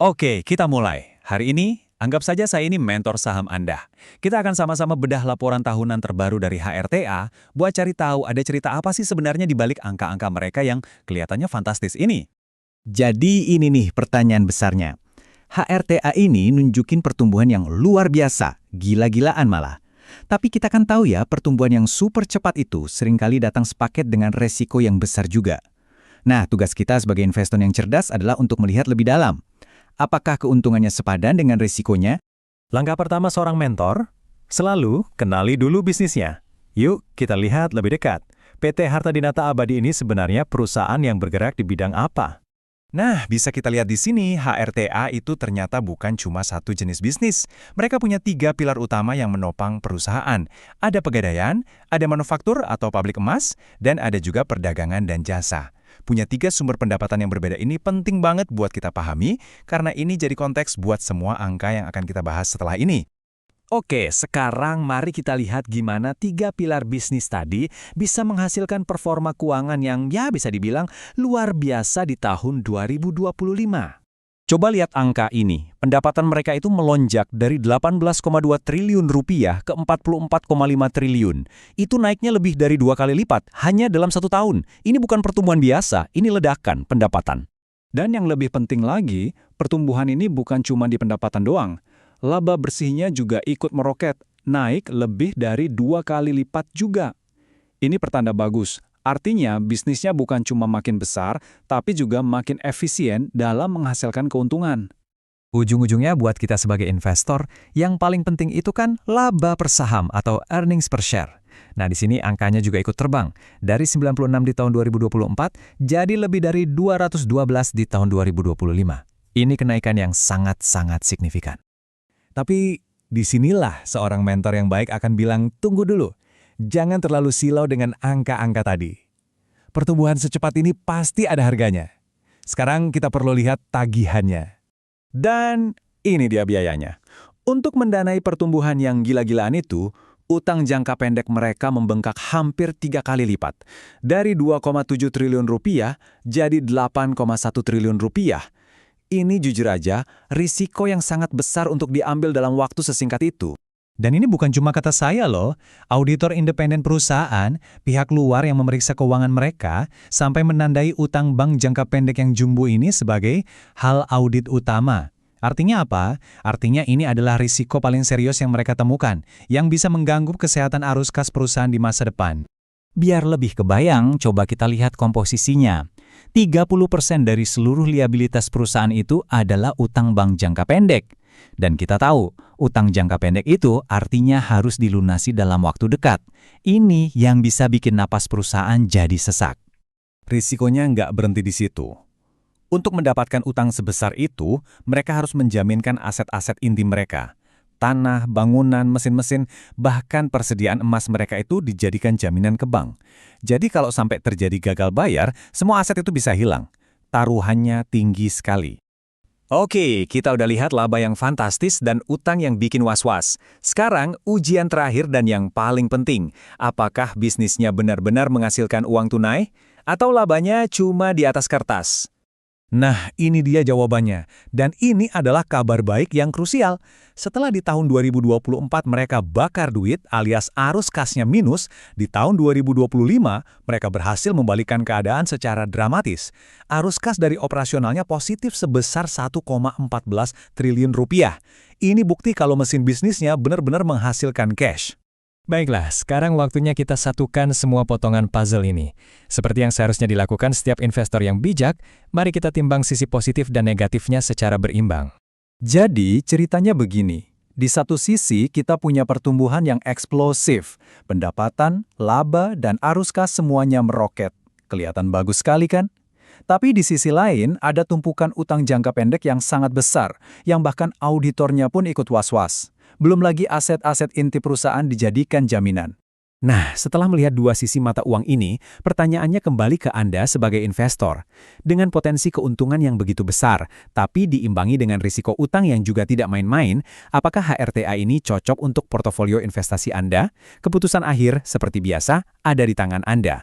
Oke, kita mulai. Hari ini, anggap saja saya ini mentor saham Anda. Kita akan sama-sama bedah laporan tahunan terbaru dari HRTA buat cari tahu ada cerita apa sih sebenarnya di balik angka-angka mereka yang kelihatannya fantastis ini. Jadi ini nih pertanyaan besarnya. HRTA ini nunjukin pertumbuhan yang luar biasa, gila-gilaan malah. Tapi kita kan tahu ya, pertumbuhan yang super cepat itu seringkali datang sepaket dengan resiko yang besar juga. Nah, tugas kita sebagai investor yang cerdas adalah untuk melihat lebih dalam. Apakah keuntungannya sepadan dengan risikonya? Langkah pertama seorang mentor, selalu kenali dulu bisnisnya. Yuk, kita lihat lebih dekat. PT Harta Dinata Abadi ini sebenarnya perusahaan yang bergerak di bidang apa? Nah, bisa kita lihat di sini, HRTA itu ternyata bukan cuma satu jenis bisnis. Mereka punya 3 pilar utama yang menopang perusahaan. Ada pegadaian, ada manufaktur atau pabrik emas, dan ada juga perdagangan dan jasa. Punya 3 sumber pendapatan yang berbeda ini penting banget buat kita pahami, karena ini jadi konteks buat semua angka yang akan kita bahas setelah ini. Oke, sekarang mari kita lihat gimana 3 pilar bisnis tadi bisa menghasilkan performa keuangan yang bisa dibilang luar biasa di tahun 2025. Coba lihat angka ini. Pendapatan mereka itu melonjak dari 18,2 triliun rupiah ke 44,5 triliun. Itu naiknya lebih dari 2 kali lipat hanya dalam 1 tahun. Ini bukan pertumbuhan biasa, ini ledakan pendapatan. Dan yang lebih penting lagi, pertumbuhan ini bukan cuma di pendapatan doang. Laba bersihnya juga ikut meroket, naik lebih dari 2 kali lipat juga. Ini pertanda bagus. Artinya, bisnisnya bukan cuma makin besar, tapi juga makin efisien dalam menghasilkan keuntungan. Ujung-ujungnya buat kita sebagai investor, yang paling penting itu kan laba per saham atau earnings per share. Nah, di sini angkanya juga ikut terbang. Dari 96 di tahun 2024, jadi lebih dari 212 di tahun 2025. Ini kenaikan yang sangat-sangat signifikan. Tapi disinilah seorang mentor yang baik akan bilang, tunggu dulu. Jangan terlalu silau dengan angka-angka tadi. Pertumbuhan secepat ini pasti ada harganya. Sekarang kita perlu lihat tagihannya. Dan ini dia biayanya. Untuk mendanai pertumbuhan yang gila-gilaan itu, utang jangka pendek mereka membengkak hampir 3 kali lipat. Dari 2,7 triliun rupiah jadi 8,1 triliun rupiah. Ini jujur aja, risiko yang sangat besar untuk diambil dalam waktu sesingkat itu. Dan ini bukan cuma kata saya loh, auditor independen perusahaan, pihak luar yang memeriksa keuangan mereka, sampai menandai utang bank jangka pendek yang jumbo ini sebagai hal audit utama. Artinya apa? Artinya ini adalah risiko paling serius yang mereka temukan, yang bisa mengganggu kesehatan arus kas perusahaan di masa depan. Biar lebih kebayang, coba kita lihat komposisinya. 30% dari seluruh liabilitas perusahaan itu adalah utang bank jangka pendek. Dan kita tahu, utang jangka pendek itu artinya harus dilunasi dalam waktu dekat. Ini yang bisa bikin napas perusahaan jadi sesak. Risikonya nggak berhenti di situ. Untuk mendapatkan utang sebesar itu, mereka harus menjaminkan aset-aset inti mereka. Tanah, bangunan, mesin-mesin, bahkan persediaan emas mereka itu dijadikan jaminan ke bank. Jadi kalau sampai terjadi gagal bayar, semua aset itu bisa hilang. Taruhannya tinggi sekali. Oke, kita udah lihat laba yang fantastis dan utang yang bikin was-was. Sekarang, ujian terakhir dan yang paling penting. Apakah bisnisnya benar-benar menghasilkan uang tunai? Atau labanya cuma di atas kertas? Nah, ini dia jawabannya. Dan ini adalah kabar baik yang krusial. Setelah di tahun 2024 mereka bakar duit alias arus kasnya minus, di tahun 2025 mereka berhasil membalikkan keadaan secara dramatis. Arus kas dari operasionalnya positif sebesar 1,14 triliun rupiah. Ini bukti kalau mesin bisnisnya benar-benar menghasilkan cash. Baiklah, sekarang waktunya kita satukan semua potongan puzzle ini. Seperti yang seharusnya dilakukan setiap investor yang bijak, mari kita timbang sisi positif dan negatifnya secara berimbang. Jadi, ceritanya begini. Di satu sisi, kita punya pertumbuhan yang eksplosif. Pendapatan, laba, dan arus kas semuanya meroket. Kelihatan bagus sekali kan? Tapi di sisi lain, ada tumpukan utang jangka pendek yang sangat besar, yang bahkan auditornya pun ikut was-was. Belum lagi aset-aset inti perusahaan dijadikan jaminan. Nah, setelah melihat dua sisi mata uang ini, pertanyaannya kembali ke Anda sebagai investor. Dengan potensi keuntungan yang begitu besar, tapi diimbangi dengan risiko utang yang juga tidak main-main, apakah HRTA ini cocok untuk portofolio investasi Anda? Keputusan akhir, seperti biasa, ada di tangan Anda.